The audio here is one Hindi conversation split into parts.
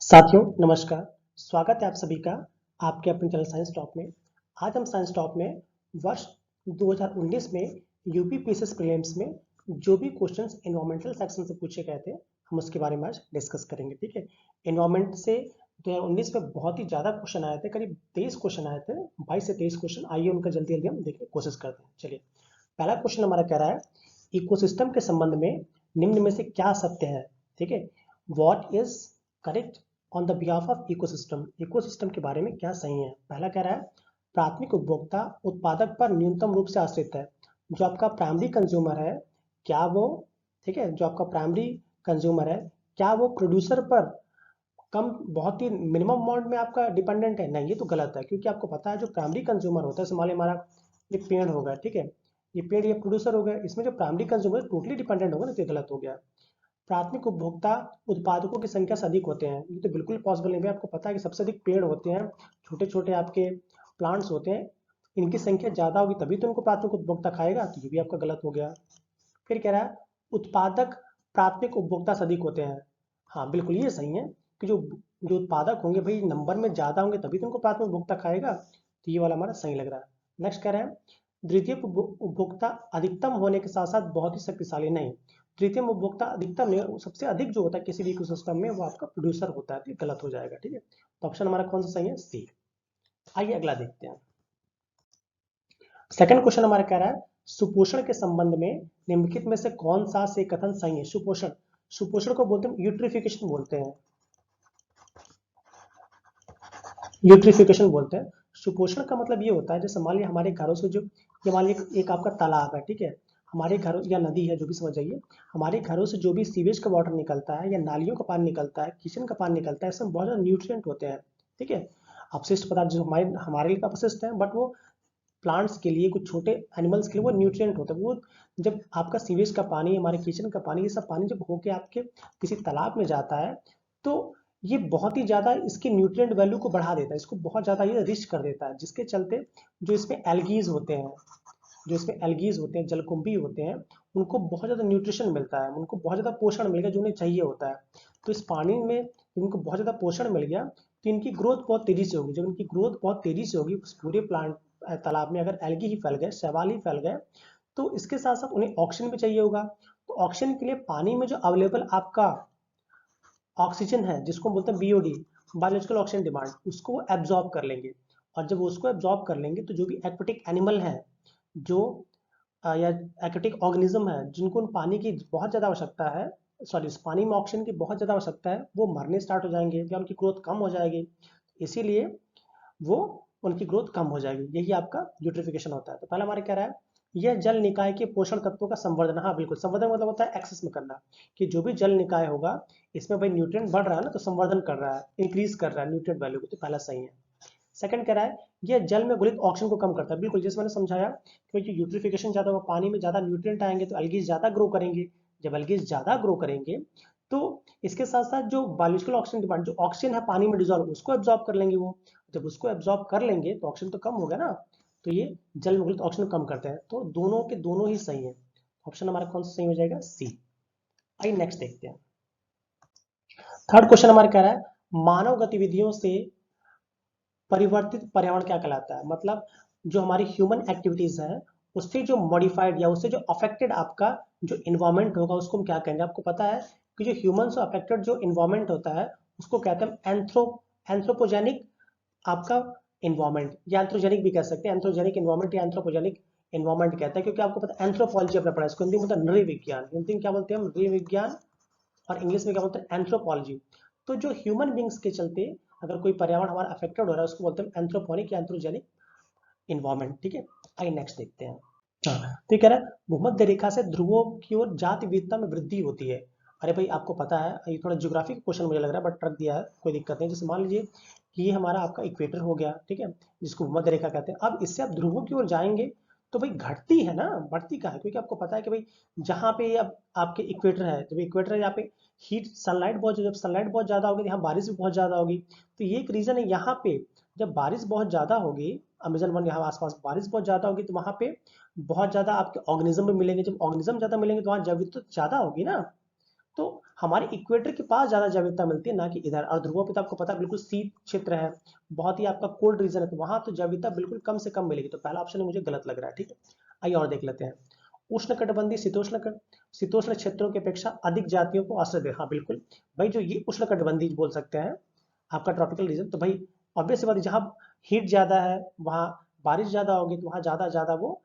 साथियों नमस्कार। स्वागत है आप सभी का आपके अपने चैनल साइंस टॉप में। आज हम साइंस टॉप में वर्ष 2019 में यूपी पीसीएस प्रीलिम्स में जो भी क्वेश्चंस एनवायरमेंटल सेक्शन से पूछे गए थे हम उसके बारे में आज डिस्कस करेंगे। ठीक है, एनवायरमेंट से 2019 में बहुत ही ज़्यादा क्वेश्चन आए थे, करीब 23 क्वेश्चन आए थे, 22 से 23 क्वेश्चन। आइए उनका जल्दी जल्दी हम देखने की कोशिश करते हैं। चलिए, पहला क्वेश्चन हमारा कह रहा है इकोसिस्टम के संबंध में निम्न में से क्या सत्य है। ठीक है, what is correct on the behalf of ecosystem. Ecosystem के बारे में क्या सही है। पहला कह रहा है प्राथमिक उपभोक्ता उत्पादक पर न्यूनतम रूप से आश्रित है। जो आपका प्राइमरी कंज्यूमर है, क्या वो, ठीक है, जो आपका प्राइमरी कंज्यूमर है क्या वो प्रोड्यूसर पर कम, बहुत ही मिनिमम अमाउंट में आपका डिपेंडेंट है। नहीं, ये तो गलत है, क्योंकि आपको पता है जो प्राइमरी कंज्यूमर होता है, मान लीजिए हमारा ये पेड़ होगा, ठीक है, ये पेड़ ये प्रोड्यूसर हो गया, इसमें जो प्राइमरी कंज्यूमर टोटली डिपेंडेंट होगा ना, तो ये गलत हो गया। प्राथमिक उपभोक्ता उत्पादकों की संख्या से अधिक होते हैं, ये तो बिल्कुल पॉसिबल नहीं है। आपको पता है कि सबसे अधिक पेड़ होते हैं, छोटे छोटे आपके प्लांट्स होते हैं, इनकी संख्या ज्यादा होगी तभी तो इनको प्राथमिक उपभोक्ता खाएगा, तो ये भी आपका गलत हो गया। फिर कह रहा है उत्पादक प्राथमिक उपभोक्ता से अधिक होते हैं। हाँ बिल्कुल ये सही है कि जो जो उत्पादक होंगे भाई नंबर में ज्यादा होंगे तभी तो उनको प्राथमिक उपभोक्ता खाएगा, तो ये वाला हमारा सही लग रहा है। नेक्स्ट कह रहे हैं द्वितीय उपभोक्ता अधिकतम होने के साथ साथ बहुत ही शक्तिशाली नहीं। तृतीय उपभोक्ता अधिकतम नहीं, सबसे अधिक जो होता है किसी भी इकोसिस्टम में वो आपका प्रोड्यूसर होता है, तो ये गलत हो जाएगा। ठीक है, तो ऑप्शन हमारा कौन सा सही है, सी। आइए अगला देखते हैं। सेकंड क्वेश्चन हमारा कह रहा है सुपोषण के संबंध में निम्नलिखित में से कौन सा से कथन सही है। सुपोषण, सुपोषण को बोलते हैं यूट्रिफिकेशन बोलते हैं, यूट्रिफिकेशन बोलते हैं। सुपोषण का मतलब ये होता है जैसे मान लीजिए हमारे घरों से जो, ये मान लीजिए एक आपका तालाब है, ठीक है, हमारे घरों या नदी है जो भी समझ जाइए, हमारे घरों से जो भी सीवेज का वाटर निकलता है या नालियों का पानी निकलता है, किचन का पानी निकलता है, इसमें बहुत ज़्यादा न्यूट्रिएंट होते हैं। ठीक है, अपशिष्ट पदार्थ जो हमारे हमारे लिए अपशिष्ट है, बट वो प्लांट्स के लिए, कुछ छोटे एनिमल्स के लिए वो न्यूट्रिएंट होता है। वो जब आपका सीवेज का पानी, हमारे किचन का पानी, ये सब पानी जब होके आपके किसी तालाब में जाता है, तो ये बहुत ही ज़्यादा इसकी न्यूट्रिएंट वैल्यू को बढ़ा देता है, इसको बहुत ज़्यादा ये रिच कर देता है, जिसके चलते जो इसमें एल्गीज होते हैं, जो इसमें एल्गीज होते हैं, जलकुंभी होते हैं, उनको बहुत ज़्यादा न्यूट्रिशन मिलता है, उनको बहुत ज़्यादा पोषण मिल गया जो उन्हें चाहिए होता है। तो इस पानी में उनको बहुत ज़्यादा पोषण मिल गया तो इनकी ग्रोथ बहुत तेज़ी से होगी। जब इनकी ग्रोथ बहुत तेज़ी से होगी, उस पूरे प्लांट तालाब में अगर एल्गी ही फैल गए, शैवाल ही फैल गए, तो इसके साथ साथ उन्हें ऑक्सीजन भी चाहिए होगा। तो ऑक्सीजन के लिए पानी में जो अवेलेबल आपका ऑक्सीजन है, जिसको बोलते हैं बीओडी, बायोलॉजिकल ऑक्सीजन डिमांड, उसको वो एब्जॉर्ब कर लेंगे। और जब उसको एब्जॉर्ब कर लेंगे तो जो भी एक्वेटिक एनिमल है, जो या एक्वेटिक ऑर्गेनिज्म है, जिनको उन पानी की बहुत ज़्यादा आवश्यकता है, सॉरी उस पानी में ऑक्सीजन की बहुत ज़्यादा आवश्यकता है, वो मरने स्टार्ट हो जाएंगे या उनकी ग्रोथ कम हो जाएगी। इसीलिए वो उनकी ग्रोथ कम हो जाएगी। यही आपका यूट्रिफिकेशन होता है। तो पहला हमारे कह रहा है यह जल निकाय के पोषण तत्वों का संवर्धन। हाँ बिल्कुल, संवर्धन मतलब होता है एक्सेस में करना, कि जो भी जल निकाय होगा इसमें भाई न्यूट्रिएंट बढ़ रहा है ना, तो संवर्धन कर रहा है, इंक्रीज कर रहा है न्यूट्रिएंट वैल्यू को, तो पहला सही है। सेकंड कह रहा है यह जल में घुलित ऑक्सीजन को कम करता है। बिल्कुल जैसे मैंने समझाया, क्योंकि यूट्रिफिकेशन ज्यादा होगा, पानी में ज्यादा न्यूट्रिएंट आएंगे तो एल्गीज ज्यादा ग्रो करेंगे। जब एल्गीज ज्यादा ग्रो करेंगे तो इसके साथ साथ जो बायोलॉजिकल ऑक्सीजन डिमांड, जो ऑक्सीजन है पानी में डिजोल्व, उसको एब्जॉर्ब कर लेंगे वो। जब उसको एब्जॉर्ब कर लेंगे तो ऑक्सीजन तो कम हो गया ना, तो ये जल में घुलित ऑक्सीजन कम करते हैं। तो दोनों के दोनों ही सही है। ऑप्शन हमारा कौन सा सही हो जाएगा, सी। आइए नेक्स्ट देखते हैं। थर्ड क्वेश्चन हमारा कह रहा है मानव गतिविधियों से परिवर्तित पर्यावरण क्या कहलाता है। मतलब जो हमारी ह्यूमन एक्टिविटीज है उससे जो मॉडिफाइड या उससे जो अफेक्टेड आपका जो इन्वायरमेंट होगा उसको हम क्या कहेंगे। आपको पता है कि जो ह्यूमन से अफेक्टेड जो इन्वायरमेंट होता है उसको कहते हैं एंथ्रोपोजेनिक आपका इन्वायरमेंट, या एंथ्रोजेनिक भी कह सकते हैं। एंथ्रोजेनिक इन्वायरमेंट या एंथ्रोपोजेनिक इन्वायरमेंट कहता है, क्योंकि आपको पता है एंथ्रोपोलॉजी आपने पढ़ा है, इसको हिंदी में होता है नृविज्ञान, हिंदी में क्या बोलते हैं हम, नृविज्ञान, और इंग्लिश में क्या बोलते हैं, एंथ्रोपोलॉजी। तो जो ह्यूमन बींग्स के चलते अगर कोई पर्यावरण हमारा अफेक्टेड हो रहा है उसको बोलते हैं एंथ्रोपोनिक या एंथ्रोजेनिक इन्वायरमेंट। ठीक है, आइए नेक्स्ट देखते हैं। हाँ, तो ये कह रहा है भूमध्य रेखा से ध्रुवों की ओर जाति विविधता में वृद्धि होती है। अरे भाई आपको पता है, ये थोड़ा ज्योग्राफी का क्वेश्चन मुझे लग रहा है, बट रख दिया है, कोई दिक्कत नहीं। जैसे मान लीजिए कि ये हमारा आपका इक्वेटर हो गया, ठीक है, जिसको भूमध्य रेखा कहते हैं। अब इससे आप ध्रुवों की ओर जाएंगे तो भाई घटती है ना, बढ़ती कहाँ है, क्योंकि आपको पता है कि भाई जहाँ पे अब आपके इक्वेटर है, जब इक्वेटर है यहाँ पे हीट सनलाइट बहुत, जब सनलाइट बहुत ज्यादा होगी तो यहाँ बारिश भी बहुत ज्यादा होगी। तो ये एक रीजन है, यहाँ पे जब बारिश बहुत ज्यादा होगी, अमेजन वन यहाँ आसपास बारिश बहुत ज्यादा होगी, तो वहाँ पे बहुत ज्यादा आपके ऑर्गेनिज्म भी मिलेंगे। जब ऑर्गेनिज्म ज्यादा मिलेंगे तो वहाँ जैव विविधता ज्यादा होगी ना, तो हमारे इक्वेटर के पास ज्यादा जैव विविधता मिलती है, ना कि इधर। और ध्रुवों पे तो आपको पता है बिल्कुल शीत क्षेत्र है, बहुत ही आपका कोल्ड रीजन है, तो वहां तो जैव विविधता बिल्कुल कम से कम मिलेगी। तो पहला ऑप्शन मुझे गलत लग रहा है, ठीक है। आइए और देख लेते हैं। उष्णकटिबंधीय शीतोष्ण क्षेत्रों की अपेक्षा अधिक जातियों को आश्रय दे। हाँ बिल्कुल भाई, जो ये उष्णकटिबंधीय बोल सकते हैं आपका ट्रॉपिकल रीजन, तो भाई ऑब्वियस बात, जहाँ हीट ज्यादा है वहाँ बारिश ज्यादा होगी, तो वहाँ ज्यादा ज्यादा वो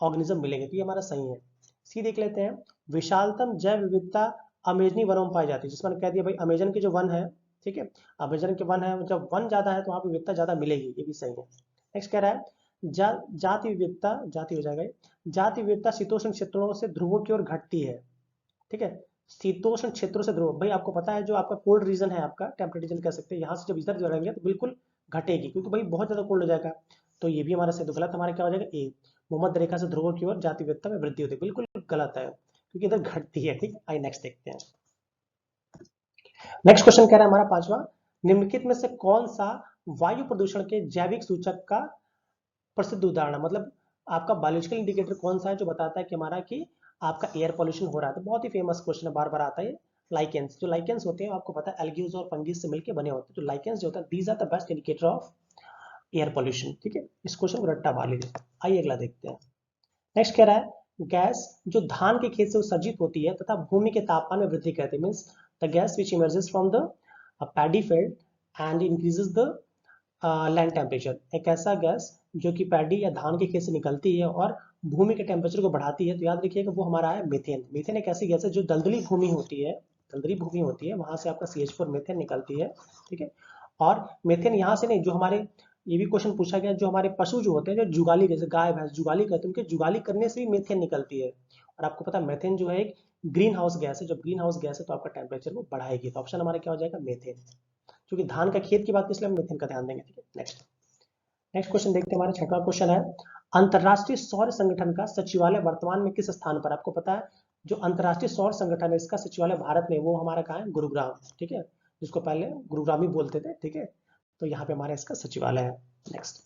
ऑर्गेनिज्म मिलेंगे, तो ये हमारा सही है। सी देख लेते हैं। विशालतम जैव विविधता अमेजनी वनों में पाई जाती है, जिसमें मैंने कह दिया भाई अमेजन के जो वन है, ठीक है, अमेजन के वन है, जब वन ज्यादा है तो वहाँ पे विविधता ज्यादा मिलेगी, ये भी सही है। नेक्स्ट कह रहा है जाति विविधता, जाति हो जाएगा, जाति विविधता शीतोष्ण क्षेत्रों से ध्रुवों की ओर घटती है, ठीक है। शीतोष्ण क्षेत्रों से ध्रुव, भाई आपको पता है जो आपका कोल्ड रीजन है, आपका टेम्परेट रीजन कह सकते हैं, यहाँ से जब इधर जाएंगे तो बिल्कुल घटेगी, क्योंकि भाई बहुत ज्यादा कोल्ड हो जाएगा। तो ये भी हमारा सही, तो गलत हमारा क्या हो जाएगा, ए। भूमध्य रेखा से ध्रुवों की ओर जाति विविधता में वृद्धि होती है, बिल्कुल गलत है, क्योंकि इधर घटती है, ठीक। आइए नेक्स्ट देखते हैं। नेक्स्ट क्वेश्चन कह रहा है हमारा पांचवा, निम्नलिखित में से कौन सा वायु प्रदूषण के जैविक सूचक का प्रसिद्ध उदाहरण है, मतलब आपका बायोलॉजिकल इंडिकेटर कौन सा है जो बताता है कि हमारा कि आपका एयर पॉल्यूशन हो रहा है। तो बहुत ही फेमस क्वेश्चन है, बार बार आता है। लाइकेंस, जो लाइकेंस होते हैं आपको पता है एल्गीज और फंगीज से मिलकर बने होते हैं, तो लाइकेंस जो होता है these are the best indicator of air pollution, ठीक है। इस क्वेश्चन को रट्टा मार लीजिए। आइए अगला देखते हैं। नेक्स्ट कह रहा है गैस जो धान के खेत से उत्सर्जित होती है तथा भूमि के तापमान में वृद्धि करती है, means the gas which emerges from the paddy field and increases the land temperature. एक ऐसा गैस जो कि पैडी या धान के खेत से निकलती है और भूमि के टेम्परेचर को बढ़ाती है, तो याद रखिएगा वो हमारा है मीथेन। मीथेन एक ऐसी गैस है जो दलदली भूमि होती है, दलदली भूमि होती है, वहां से आपका CH4 मीथेन निकलती है, ठीक है। और मीथेन यहाँ से नहीं, जो हमारे, ये भी क्वेश्चन पूछा गया, जो हमारे पशु जो होते हैं, जो जुगाली, जैसे गाय भैंस जुगाली करते हैं, उनके जुगाली करने से भी मीथेन निकलती है। और आपको पता है मीथेन जो है एक ग्रीन हाउस गैस है, जब ग्रीन हाउस गैस है तो आपका टेम्परेचर को बढ़ाएगी, तो ऑप्शन हमारा क्या हो जाएगा, मीथेन। क्योंकि धान का खेत की बात, इसलिए हम मीथेन का ध्यान देंगे, ठीक है। नेक्स्ट नेक्स्ट क्वेश्चन देखते हैं। हमारा छठवां क्वेश्चन है, अंतरराष्ट्रीय सौर संगठन का सचिवालय वर्तमान में किस स्थान पर। आपको पता है जो अंतरराष्ट्रीय सौर संगठन है इसका सचिवालय भारत में, वो हमारा कहाँ है, गुरुग्राम, ठीक है, जिसको पहले गुरुग्राम ही बोलते थे, ठीक है। तो यहाँ पे हमारा इसका सचिवालय है। नेक्स्ट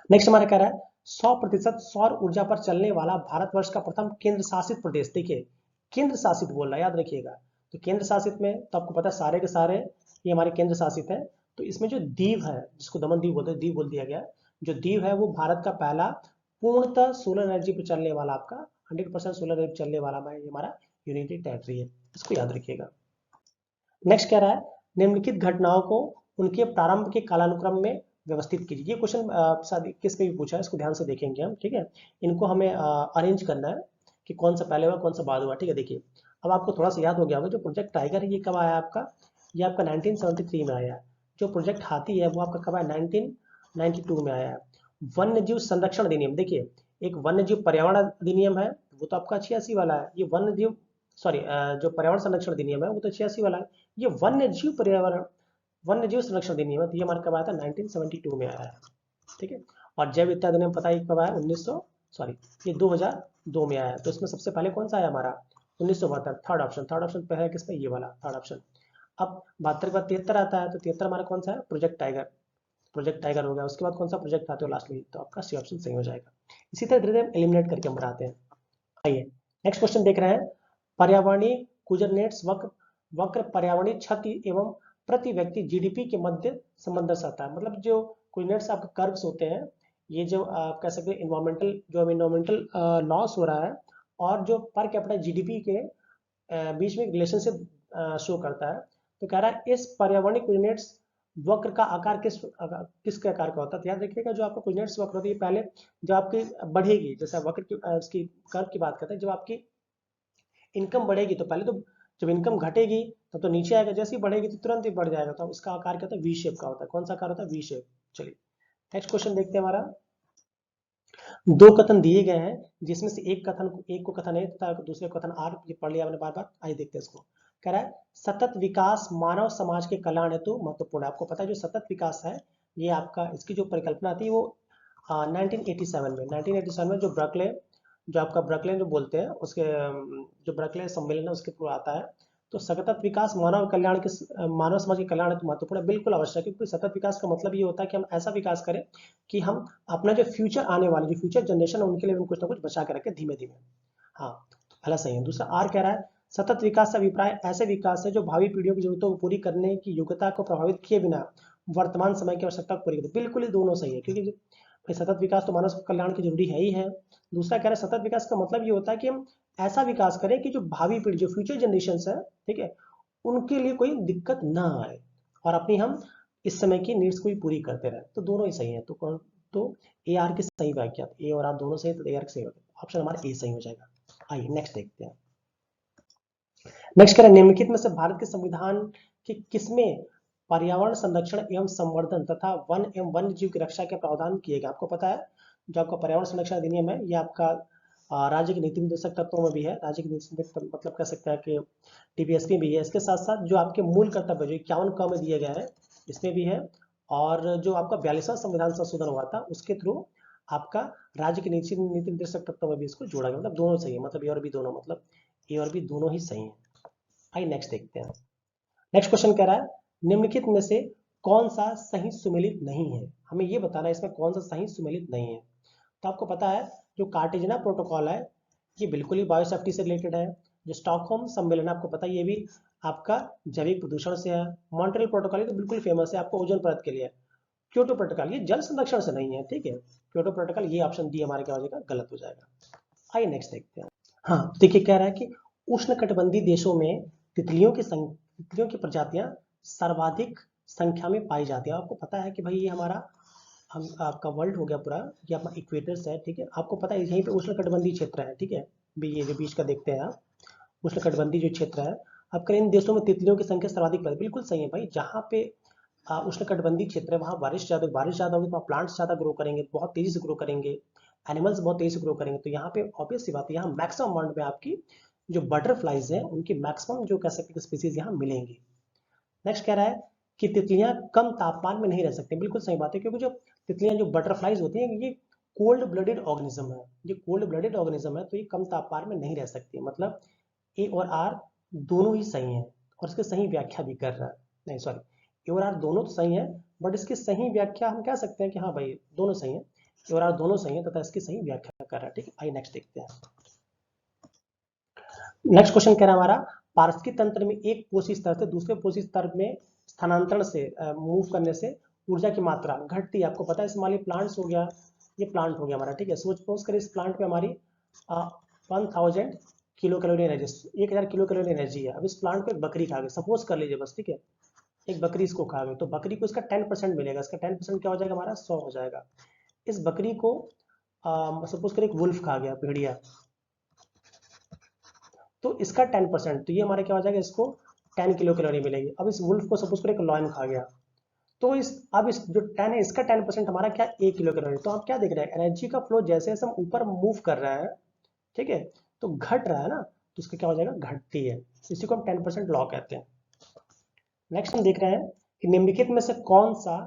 नेक्स्ट हमारा कह रहा है 100% सौर ऊर्जा पर चलने वाला भारतवर्ष का प्रथम केंद्र शासित प्रदेश। देखिए केंद्र शासित बोल रहा है, याद रखिएगा। तो केंद्र शासित में तो आपको पता है सारे के सारे ये हमारे केंद्र शासित है। तो इसमें जो दीव है, जिसको दमन दीव बोलते हैं, दीव बोल दिया गया, जो दीव है वो भारत का पहला पूर्णतः सोलर एनर्जी पर चलने वाला, आपका 100% सोलर एनर्जी चलने वाला ये हमारा यूनिटी टेरिटरी है, इसको याद रखिएगा। नेक्स्ट कह रहा है निम्नलिखित घटनाओं को उनके प्रारंभ के कालानुक्रम में व्यवस्थित कीजिए। ये क्वेश्चन शायद किस पे भी पूछा है, इसको ध्यान से देखेंगे हम, ठीक है। इनको हमें अरेंज करना है कि कौन सा पहले हुआ कौन सा बाद हुआ, ठीक है। देखिए अब आपको थोड़ा सा याद हो गया होगा, जो प्रोजेक्ट टाइगर है ये कब आया आपका, ये आपका 1973 में आया है। जो प्रोजेक्ट हाथी है वो आपका कब आया, 1992 में आया है। वन्य जीव संरक्षण अधिनियम, देखिए एक वन्य जीव पर्यावरण अधिनियम है, वो तो आपका 86 वाला है। ये वन्य जीव, सॉरी, जो पर्यावरण संरक्षण अधिनियम है वो तो 86 वाला है। ये वन्य जीव पर्यावरण, वन्य जीव संरक्षण अधिनियम है, तो ये हमारा कब आया था, 1972 में आया है, ठीक है। और जैव विविधता अधिनियम पता है कब आया, 1900, सॉरी, ये 2002 में आया है। तो इसमें सबसे पहले कौन सा आया हमारा, 1972, थर्ड ऑप्शन, थर्ड ऑप्शन पे है किसमें, ये वाला थर्ड ऑप्शन। अब 72 के बाद 73 आता है, तो 73 हमारा कौन सा है, प्रोजेक्ट टाइगर, प्रोजेक्ट टाइगर हो गया। उसके बाद कौन सा प्रोजेक्ट आते हो लास्ट में, तो आपका सी ऑप्शन सही हो जाएगा। इसी तरह धीरे धीरे एलिमिनेट करके हम बढ़ाते हैं। आइए नेक्स्ट क्वेश्चन देख रहे हैं, पर्यावरणीय कुजरनेट्स वक्र, वक्र पर्यावरणीय क्षति एवं प्रति व्यक्ति जीडीपी के मध्य संबंध दर्शाता है। मतलब जो कुजरनेट्स आपके कर्व्स होते हैं, ये जो आप कह सकते हैं इन्वायरमेंटल, जो इन्वायरमेंटल लॉस हो रहा है और जो पर कैपिटा जीडीपी के बीच में रिलेशनशिप शो करता है। तो कह रहा है इस पर्यावरणीय कुजरनेट्स वक्र का आकार किसके आकार का होता है। तो याद रखिएगा जो आपका कुजरनेट्स वक्र होती है पहले जब आपकी बढ़ेगी, जैसे वक्र की उसकी कर्व की बात करते हैं, जब आपकी इनकम बढ़ेगी तो पहले तो, जब इनकम घटेगी तब तो नीचे आएगा, जैसे ही बढ़ेगी तो तुरंत ही बढ़ जाएगा। तो उसका आकार क्या होता है, वी शेप का होता है। कौन सा आकार होता है, वी शेप। चलिए नेक्स्ट क्वेश्चन देखते हैं हमारा। दो कथन दिए गए हैं जिसमें से एक को कथन ए तथा दूसरे कथन आर, ये पढ़ लिया हमने बार बार। आइए देखते हैं इसको। कह रहा है सतत विकास मानव समाज के कल्याण हेतु महत्वपूर्ण है। आपको पता है जो सतत विकास है ये आपका, इसकी जो परिकल्पना थी वो 1987 में जो ब्रकले, जो आपका ब्रकले जो बोलते हैं उसके जो ब्रकले सम्मेलन है उसके थ्रू आता है। तो सतत विकास मानव कल्याण के, मानव समाज के कल्याण हेतु महत्वपूर्ण है, बिल्कुल आवश्यक है। क्योंकि सतत विकास का मतलब ये होता है कि हम ऐसा विकास करें कि हम अपना जो फ्यूचर आने वाले जो फ्यूचर जनरेशन है उनके लिए हम कुछ ना कुछ बचा के रखें धीमे धीमे। हाँ तो पहला सही है। दूसरा आर कह रहा है सतत विकास से अभिप्राय ऐसे विकास है जो भावी पीढ़ियों की जरूरतों को पूरी करने की योग्यता को प्रभावित किए बिना वर्तमान समय की आवश्यकता को पूरी करते। बिल्कुल ही दोनों सही है, क्योंकि भाई सतत विकास तो मानव कल्याण की जरूरी है ही है। दूसरा कह रहे हैं सतत विकास का मतलब ये होता है कि हम ऐसा विकास करें कि जो भावी पीढ़ी, जो फ्यूचर जनरेशन है, ठीक है, उनके लिए कोई दिक्कत ना आए और अपनी हम इस समय की नीड्स को भी पूरी करते रहे। तो दोनों ही सही है। तो ए आर की सही व्याख्या, ए और आर दोनों सही, तो ए आर की सही व्याख्या, ऑप्शन हमारा ए सही हो जाएगा। आइए नेक्स्ट देखते हैं। नेक्स्ट कह रहे हैं निम्नलिखित में से भारत के संविधान के किसमें पर्यावरण संरक्षण एवं संवर्धन तथा वन एवं वन्य जीव की रक्षा के प्रावधान किए गए। आपको पता है जो आपका पर्यावरण संरक्षण अधिनियम है, ये आपका राज्य के नीति निर्देशक तत्वों में भी है। राज्य के नीति निर्देशक मतलब कह सकते हैं कि टीपीएसपी भी है। इसके साथ साथ जो आपके मूल कर्तव्य जो 51 क में दिए गए हैं, इसमें भी है। और जो आपका 42वां संविधान संशोधन हुआ था, उसके थ्रू आपका राज्य के नीति निर्देशक तत्वों में भी इसको जोड़ा गया। मतलब दोनों सही है, मतलब ए और बी दोनों, मतलब ए और बी दोनों ही सही है। आइए नेक्स्ट देखते हैं। नेक्स्ट क्वेश्चन कह रहा है निम्नलिखित में से कौन सा सही सुमेलित नहीं है। हमें ये बताना है इसमें कौन सा सही सुमेलित नहीं है। तो आपको पता है जो कार्टेजना प्रोटोकॉल है, ये बिल्कुल ही बायोसेफ्टी से रिलेटेड है। जो स्टॉकहोम सम्मेलन आपको पता है, ये भी आपका जैविक प्रदूषण से है। मॉन्ट्रियल प्रोटोकॉल तो बिल्कुल फेमस है आपको ओजोन परत के लिए। क्योटो प्रोटोकॉल ये जल संरक्षण से नहीं है, ठीक है। क्योटो प्रोटोकॉल, ये ऑप्शन डी हमारे क्या हो जाएगा, गलत हो जाएगा। आइए नेक्स्ट देखते हैं। हाँ देखिए, कह रहा है कि उष्णकटिबंधीय देशों में तितलियों की प्रजातियां सर्वाधिक संख्या में पाई जाती है। आपको पता है कि भाई ये हमारा आपका वर्ल्ड हो गया पूरा, ये अपना इक्वेटर्स है, ठीक है। आपको पता है यहीं पे उष्णकटिबंधीय क्षेत्र है, ठीक है। ये जो बीच का देखते हैं आप, उष्णकटिबंधीय जो क्षेत्र है, अब इन देशों में तितलियों की संख्या सर्वाधिक पाई। बिल्कुल सही है भाई, जहाँ पे उष्णकटिबंधीय क्षेत्र है वहाँ बारिश ज़्यादा होगी तो प्लांट्स ज़्यादा ग्रो करेंगे, बहुत तेजी से ग्रो करेंगे, एनिमल्स बहुत तेजी से ग्रो करेंगे। तो यहाँ पे ऑब्वियस सी बात है, यहाँ मैक्सिमम अमाउंट में आपकी जो बटरफ्लाइज हैं उनकी मैक्सिमम जो कह सकते हैं स्पीसीज यहाँ मिलेंगी। नेक्स्ट कह रहा है कि तितलियां कम तापमान में नहीं रह सकती। बिल्कुल सही बात है, क्योंकि जो तितलियां जो बटरफ्लाइज होती हैं ये कोल्ड ब्लडेड ऑर्गेनिज्म है। ये कोल्ड ब्लडेड ऑर्गेनिज्म है, तो ये कम तापमान में नहीं रह सकती। मतलब ए और आर दोनों ही सही हैं और इसकी सही व्याख्या भी कर रहा है। नहीं सॉरी, ए और आर दोनों तो सही है, बट इसकी सही व्याख्या हम कह सकते हैं कि हाँ भाई दोनों सही है, ए और आर दोनों सही है तथा इसकी सही व्याख्या कर रहा है, ठीक है। आइए नेक्स्ट देखते हैं। नेक्स्ट क्वेश्चन कह रहा है हमारा पारिस्थितिकी तंत्र में एक पोषी स्तर से दूसरे पोषी स्तर में स्थानांतरण से मूव करने से ऊर्जा की मात्रा घटती है। आपको पता है मान लीजिए प्लांट्स हो गया, ये प्लांट हो गया हमारा, ठीक है। सपोज करें इस प्लांट पे हमारी 1000 kilo calorie energy, 1000 kilo calorie energy है। अब इस प्लांट को एक बकरी खा गई, सपोज कर लीजिए बस, ठीक है। एक बकरी इसको खा गई, तो बकरी को इसका 10% मिलेगा। इसका 10% क्या हो जाएगा हमारा, 100 हो जाएगा। इस बकरी को सपोज करें एक वुल्फ खा गया, भेड़िया, तो इसका 10%, तो ये हमारे क्या हो जाएगा, इसको 10 किलो कैलोरी मिलेगी। अब इस वुल्फ को सपोज करें एक लॉयन खा गया, तो अब इस जो 10 है इसका 10% हमारा क्या, 1 किलो कैलोरी। तो आप क्या देख रहे हैं, एनर्जी का फ्लो जैसे जैसे हम ऊपर मूव कर रहे हैं, ठीक है, तो घट रहा है ना, तो इसका क्या हो जाएगा, घटती है। इसी को हम 10% लॉ कहते हैं। नेक्स्ट हम देख रहे हैं कि निम्नलिखित में से कौन सा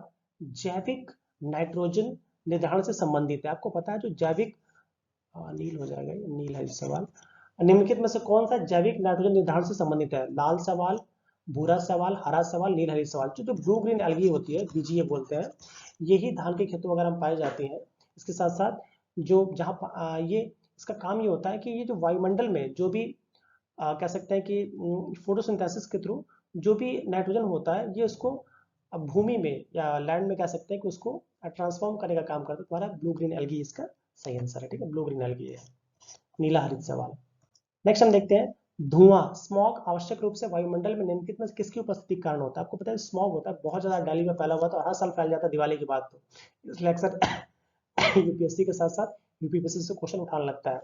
जैविक नाइट्रोजन निर्धारण से संबंधित है। आपको पता है जो जैविक नील हो जाएगा, ये नील है इस सवाल। निम्नलिखित में से कौन सा जैविक नाइट्रोजन निर्धारण से संबंधित है। लाल सवाल, भूरा सवाल, हरा सवाल, नील हरी सवाल। जो ब्लू ग्रीन एल्गी होती है, बीजीए बोलते हैं, यही धान के खेतों वगैरह में पाई जाती हैं। इसके साथ साथ जो जहाँ ये इसका काम ये होता है कि ये जो वायुमंडल में जो भी कह सकते हैं कि फोटोसिंथेसिस के थ्रू जो भी नाइट्रोजन होता है, ये उसको भूमि में या लैंड में कह सकते हैं कि उसको ट्रांसफॉर्म करने का काम करता है। तुम्हारा ब्लू ग्रीन एल्गी इसका सही आंसर है, ठीक है, ब्लू ग्रीन एल्गी है। नीला हरित सवाल। नेक्स्ट हम देखते हैं धुआं, स्मॉग आवश्यक रूप से वायुमंडल में निम्नलिखित में किसकी उपस्थिति के कारण होता है। आपको पता है स्मॉग होता है बहुत ज्यादा दिल्ली में फैला हुआ था, हर साल फैल जाता है दिवाली के बाद। तो इसलिए अक्सर यूपीएससी के साथ साथ यूपीपीएससी से क्वेश्चन उठाने लगता है।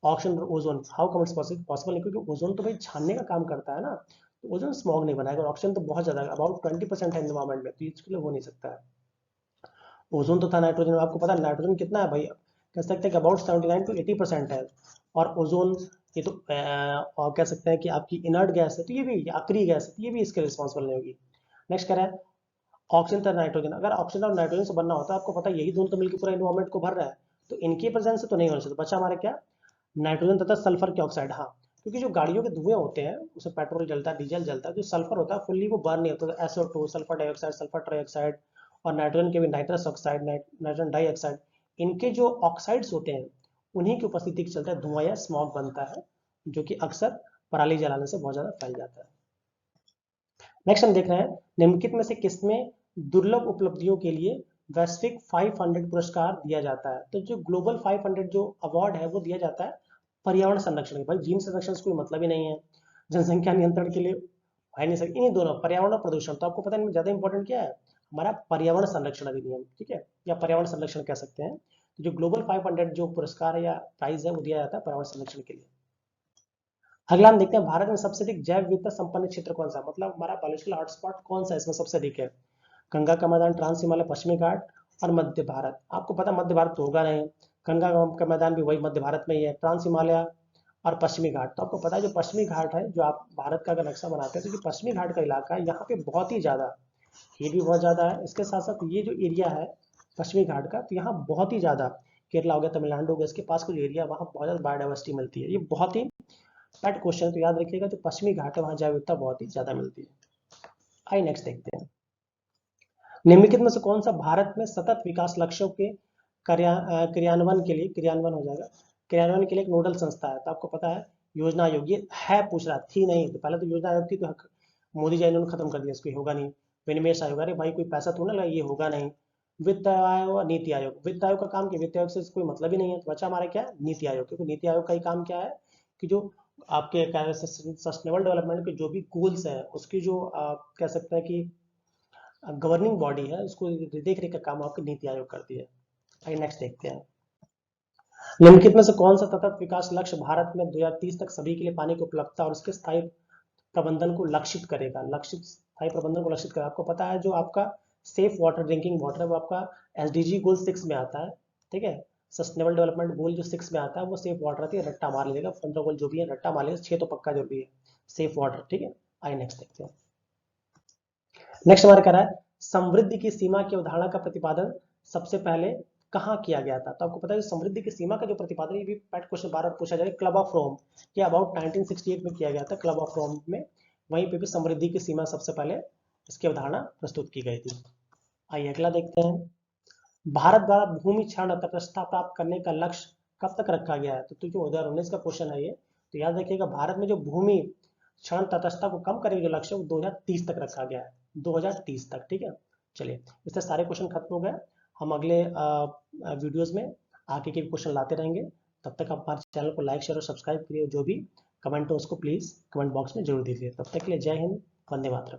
ऑक्सीजन और ozone, how come it's possible नहीं, क्योंकि ओजोन तो भाई छानने का काम करता है ना, तो ओजोन स्मॉग नहीं बनाएगा। ऑक्सीजन तो बहुत ज्यादा अबाउट 20% है एनवायरमेंट में, तो इसके लिए हो नहीं सकता है। ओजोन तो था, नाइट्रोजन आपको पता है नाइट्रोजन कितना है भाई, कह सकते हैं कि अबाउट 79 to 80% है। और ओजोन ये तो और कह सकते हैं कि आपकी इनर्ट गैस है, तो ये भी अक्रिय गैस है, तो ये भी इसके रिस्पॉन्सिबल नहीं होगी। नेक्स्ट कह रहा है ऑक्सीजन तथा नाइट्रोजन, अगर ऑक्सीजन और नाइट्रोजन से बनना होता है, आपको पता है यही दोनों तो मिलकर पूरा एनवायरमेंट को भर रहा है, तो इनकी प्रेजेंस से तो नहीं होना चाहिए। बचा हमारा क्या, नाइट्रोजन तथा सल्फर के ऑक्साइड। हाँ, क्योंकि जो गाड़ियों के धुएं होते हैं उसमें पेट्रोल जलता है, डीजल जलता है, जो सल्फर होता है फुल्ली वो बर्न नहीं होता। SO2 sulphur dioxide, sulphur trioxide, और नाइट्रोजन के भी नाइट्रस ऑक्साइड, नाइट्रोजन डाइऑक्साइड, इनके जो ऑक्साइड्स होते हैं उन्हीं की उपस्थिति के चलते धुआं या स्मॉग बनता है, जो कि अक्सर पराली जलाने से बहुत ज्यादा फैल जाता है। नेक्स्ट हम देख रहे हैं निम्नलिखित में से किसमें दुर्लभ उपलब्धियों के लिए वैश्विक 500 पुरस्कार दिया जाता है। तो जो ग्लोबल 500 जो अवार्ड है वो दिया जाता है पर्यावरण संरक्षण के। भाई जीवन संरक्षण से कोई मतलब ही नहीं है, जनसंख्या नियंत्रण के लिए है नहीं सकती, इन्हीं दोनों पर्यावरण और प्रदूषण। तो आपको पता है ज्यादा इंपॉर्टेंट क्या है, हमारा पर्यावरण संरक्षण अधिनियम, ठीक है, या पर्यावरण संरक्षण कह सकते हैं। तो जो ग्लोबल 500 जो पुरस्कार है या प्राइज है वो दिया जाता है पर्यावरण संरक्षण के लिए। अगला हम देखते हैं भारत में सबसे अधिक जैव विविधता संपन्न क्षेत्र कौन सा, मतलब हमारा बायोलॉजिकल हॉटस्पॉट कौन सा है इसमें सबसे अधिक है। गंगा का मैदान, ट्रांस हिमालय, पश्चिमी घाट और मध्य भारत। आपको पता मध्य भारत तो होगा नहीं, गंगा का मैदान भी वही मध्य भारत में ही है, ट्रांस हिमालय और पश्चिमी घाट। तो आपको पता है जो पश्चिमी घाट है, जो आप भारत का अगर नक्शा बनाते हैं तो जो पश्चिमी घाट का इलाका है यहाँ पे बहुत ही ज्यादा, ये भी बहुत ज्यादा है, इसके साथ साथ ये जो एरिया है पश्चिमी घाट का, तो यहाँ बहुत ही ज्यादा, केरला हो गया, तमिलनाडु हो गया, इसके पास कुछ एरिया वहाँ बहुत ज्यादा बायोडाइवर्सिटी मिलती है। ये बहुत ही पेट क्वेश्चन, तो याद रखिएगा जो पश्चिमी घाट है वहाँ जैव विविधता बहुत ही ज्यादा मिलती है। आइए नेक्स्ट देखते हैं, निम्नलिखित में से कौन सा भारत में सतत विकास लक्ष्यों के क्रियान्वयन के लिए, क्रियान्वयन हो जाएगा, क्रियान्वयन के लिए एक नोडल संस्था है। तो आपको पता है योजना आयोग, ये है पूछ रहा थी नहीं, तो पहले तो योजना आयोग थी तो मोदी जी ने खत्म कर दिया, इसको होगा नहीं। विनिवेश आयोग, अरे भाई कोई पैसा तो ना लगा, ये होगा नहीं। वित्त आयोग, नीति आयोग, वित्त आयोग का काम क्या, वित्त आयोग से कोई मतलब ही नहीं है, तो बचा हमारा क्या, नीति आयोग। क्योंकि नीति आयोग का ही काम क्या है कि जो आपके सस्टेनेबल डेवलपमेंट के जो भी गोल्स है उसकी जो कह सकते हैं कि गवर्निंग बॉडी है, उसको देख रेख का काम आपकी नीति आयोग करती है। आइए नेक्स्ट देखते हैं, निम्नलिखित में से कौन सा सतत विकास लक्ष्य भारत में 2030 तक सभी के लिए पानी की उपलब्धता और उसके स्थायी प्रबंधन को लक्षित करेगा, लक्षित स्थायी प्रबंधन को लक्षित करेगा। आपको पता है जो आपका सेफ वाटर ड्रिंकिंग वाटर है वो आपका एसडीजी गोल 6 में आता है, ठीक है, सस्टेनेबल डेवलपमेंट गोल जो 6 में आता है वो सेफ वाटर आती है, रट्टा मार लीजिएगा, 15 गोल जो भी है रट्टा मार लीजिएगा, 6 तो पक्का जरूरी है सेफ वाटर, ठीक है। आइए नेक्स्ट देखते हैं, नेक्स्ट हमारा कह रहा है समृद्धि की सीमा की अवधारणा का प्रतिपादन सबसे पहले कहाँ किया गया था। तो आपको पता है समृद्धि की सीमा का जो प्रतिपादन, ये भी पैट क्वेश्चन बार बार पूछा जाएगा, क्लब ऑफ रोम ये अबाउट 1968 में किया गया था, क्लब ऑफ रोम में, वहीं पे भी समृद्धि की सीमा सबसे पहले इसकी अवधारणा प्रस्तुत की गई थी। आइए अगला देखते हैं, भारत द्वारा भूमि क्षरण तटस्थता प्राप्त करने का लक्ष्य कब तक रखा गया है। तो जो 2019 का क्वेश्चन है ये, तो याद रखिएगा भारत में जो भूमि क्षरण तटस्थता को कम करने का जो लक्ष्य है वो 2030 तक रखा गया है, 2030 तक, ठीक है। चलिए इससे सारे क्वेश्चन खत्म हो गए, हम अगले वीडियोस में आगे के क्वेश्चन लाते रहेंगे। तब तक आप हमारे चैनल को लाइक शेयर और सब्सक्राइब करिए, जो भी कमेंट हो उसको प्लीज कमेंट बॉक्स में जरूर दीजिए। तब तक के लिए जय हिंद, वंदे मातरम।